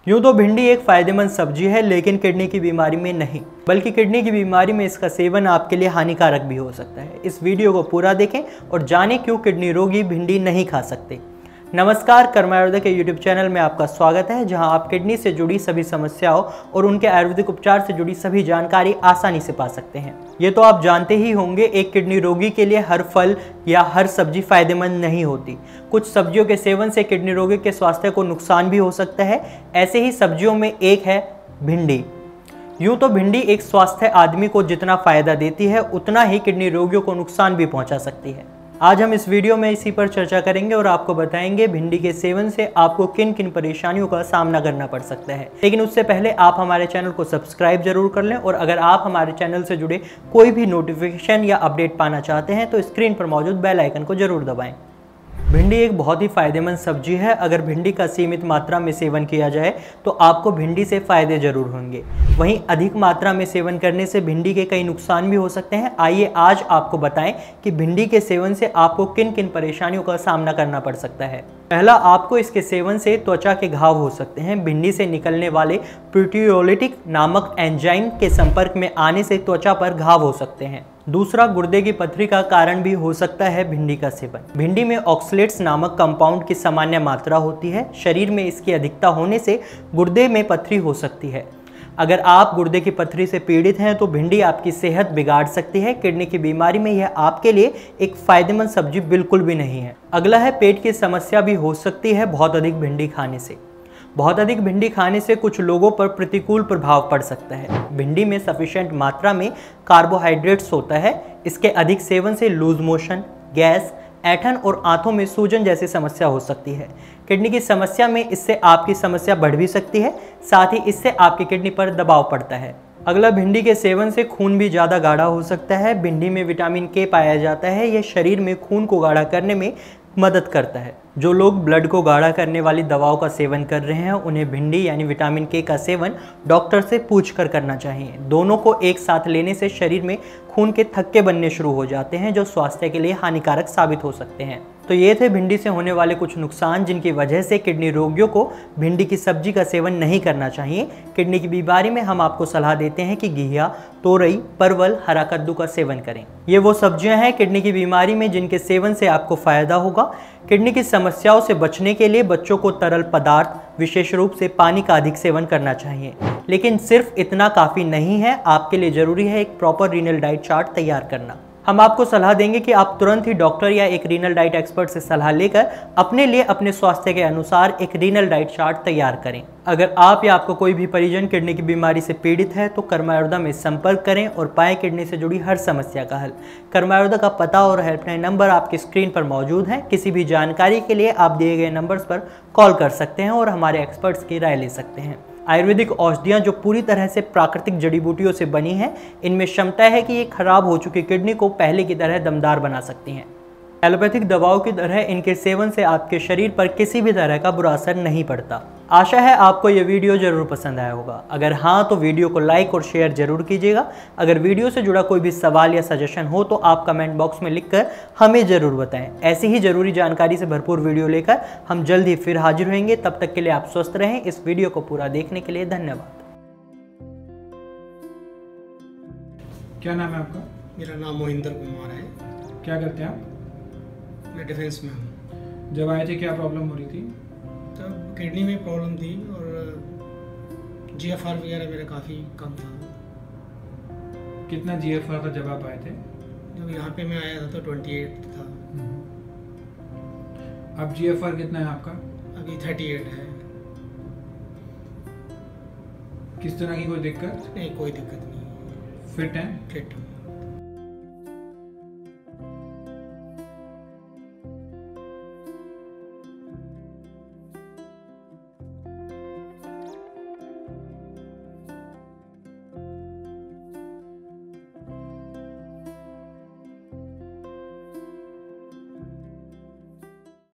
यूँ तो भिंडी एक फ़ायदेमंद सब्जी है, लेकिन किडनी की बीमारी में नहीं, बल्कि किडनी की बीमारी में इसका सेवन आपके लिए हानिकारक भी हो सकता है। इस वीडियो को पूरा देखें और जानें क्यों किडनी रोगी भिंडी नहीं खा सकते। नमस्कार, कर्म आयुर्वेद के यूट्यूब चैनल में आपका स्वागत है, जहां आप किडनी से जुड़ी सभी समस्याओं और उनके आयुर्वेदिक उपचार से जुड़ी सभी जानकारी आसानी से पा सकते हैं। ये तो आप जानते ही होंगे, एक किडनी रोगी के लिए हर फल या हर सब्जी फायदेमंद नहीं होती। कुछ सब्जियों के सेवन से किडनी रोगी के स्वास्थ्य को नुकसान भी हो सकता है। ऐसे ही सब्जियों में एक है भिंडी। यूँ तो भिंडी एक स्वस्थ आदमी को जितना फायदा देती है, उतना ही किडनी रोगियों को नुकसान भी पहुंचा सकती है। आज हम इस वीडियो में इसी पर चर्चा करेंगे और आपको बताएंगे भिंडी के सेवन से आपको किन किन परेशानियों का सामना करना पड़ सकता है। लेकिन उससे पहले आप हमारे चैनल को सब्सक्राइब जरूर कर लें, और अगर आप हमारे चैनल से जुड़े कोई भी नोटिफिकेशन या अपडेट पाना चाहते हैं तो स्क्रीन पर मौजूद बेल आइकन को जरूर दबाएं। भिंडी एक बहुत ही फायदेमंद सब्जी है। अगर भिंडी का सीमित मात्रा में सेवन किया जाए तो आपको भिंडी से फायदे जरूर होंगे। वहीं अधिक मात्रा में सेवन करने से भिंडी के कई नुकसान भी हो सकते हैं। आइए आज आपको बताएं कि भिंडी के सेवन से आपको किन किन परेशानियों का सामना करना पड़ सकता है। पहला, आपको इसके सेवन से त्वचा के घाव हो सकते हैं। भिंडी से निकलने वाले प्रोटियोलिटिक नामक एंजाइम के संपर्क में आने से त्वचा पर घाव हो सकते हैं। दूसरा, गुर्दे की पथरी का कारण भी हो सकता है भिंडी का सेवन। भिंडी में ऑक्सलेट्स नामक कंपाउंड की सामान्य मात्रा होती है। शरीर में इसकी अधिकता होने से गुर्दे में पथरी हो सकती है। अगर आप गुर्दे की पथरी से पीड़ित हैं तो भिंडी आपकी सेहत बिगाड़ सकती है। किडनी की बीमारी में यह आपके लिए एक फायदेमंद सब्जी बिल्कुल भी नहीं है। अगला है, पेट की समस्या भी हो सकती है बहुत अधिक भिंडी खाने से। बहुत अधिक भिंडी खाने से कुछ लोगों पर प्रतिकूल प्रभाव पड़ सकता है। भिंडी में सफिशिएंट मात्रा में कार्बोहाइड्रेट्स होता है। इसके अधिक सेवन से लूज मोशन, गैस, ऐंठन और आंतों में सूजन जैसी समस्या हो सकती है। किडनी की समस्या में इससे आपकी समस्या बढ़ भी सकती है, साथ ही इससे आपकी किडनी पर दबाव पड़ता है। अगला, भिंडी के सेवन से खून भी ज़्यादा गाढ़ा हो सकता है। भिंडी में विटामिन के पाया जाता है। यह शरीर में खून को गाढ़ा करने में मदद करता है। जो लोग ब्लड को गाढ़ा करने वाली दवाओं का सेवन कर रहे हैं, उन्हें भिंडी यानी विटामिन के का सेवन डॉक्टर से पूछकर करना चाहिए। दोनों को एक साथ लेने से शरीर में खून के थक्के बनने शुरू हो जाते हैं, जो स्वास्थ्य के लिए हानिकारक साबित हो सकते हैं। तो ये थे भिंडी से होने वाले कुछ नुकसान, जिनकी वजह से किडनी रोगियों को भिंडी की सब्जी का सेवन नहीं करना चाहिए। किडनी की बीमारी में हम आपको सलाह देते हैं कि घिया, तोरई, परवल, हरा कद्दू का सेवन करें। ये वो सब्जियां हैं किडनी की बीमारी में जिनके सेवन से आपको फायदा होगा। किडनी की समस्याओं से बचने के लिए बच्चों को तरल पदार्थ, विशेष रूप से पानी का अधिक सेवन करना चाहिए। लेकिन सिर्फ इतना काफ़ी नहीं है। आपके लिए ज़रूरी है एक प्रॉपर रीनल डाइट चार्ट तैयार करना। हम आपको सलाह देंगे कि आप तुरंत ही डॉक्टर या एक रीनल डाइट एक्सपर्ट से सलाह लेकर अपने लिए अपने स्वास्थ्य के अनुसार एक रीनल डाइट चार्ट तैयार करें। अगर आप या आपको कोई भी परिजन किडनी की बीमारी से पीड़ित है तो कर्म आयुर्वेदा में संपर्क करें और पाएं किडनी से जुड़ी हर समस्या का हल। कर्म आयुर्वेदा का पता और हेल्पलाइन नंबर आपकी स्क्रीन पर मौजूद है। किसी भी जानकारी के लिए आप दिए गए नंबर्स पर कॉल कर सकते हैं और हमारे एक्सपर्ट्स की राय ले सकते हैं। आयुर्वेदिक औषधियाँ जो पूरी तरह से प्राकृतिक जड़ी बूटियों से बनी हैं, इनमें क्षमता है कि ये खराब हो चुकी किडनी को पहले की तरह दमदार बना सकती हैं। एलोपैथिक दवाओं की तरह इनके सेवन से आपके शरीर पर किसी भी तरह का बुरा असर नहीं पड़ता। आशा है आपको ये वीडियो जरूर पसंद आया होगा। अगर हाँ तो वीडियो को लाइक और शेयर जरूर कीजिएगा। अगर वीडियो से जुड़ा कोई भी सवाल या सजेशन हो तो आप कमेंट बॉक्स में लिखकर हमें ज़रूर बताएं। ऐसी ही ज़रूरी जानकारी से भरपूर वीडियो लेकर हम जल्द ही फिर हाजिर होंगे। तब तक के लिए आप स्वस्थ रहें। इस वीडियो को पूरा देखने के लिए धन्यवाद। क्या नाम है आपका? मेरा नाम मोहिंदर कुमार है। क्या करते हैं आप? मैं डिफेंस में हूँ। जब आए थे क्या प्रॉब्लम हो रही थी? तब किडनी में प्रॉब्लम थी और जीएफआर वगैरह मेरा काफ़ी कम था। कितना जीएफआर था जब आप आए थे? जब यहाँ पे मैं आया था तो 28 था। अब जीएफआर कितना है आपका? अभी 38 है। किस तरह की कोई दिक्कत? नहीं, कोई दिक्कत नहीं। फिट है? फिट हूँ।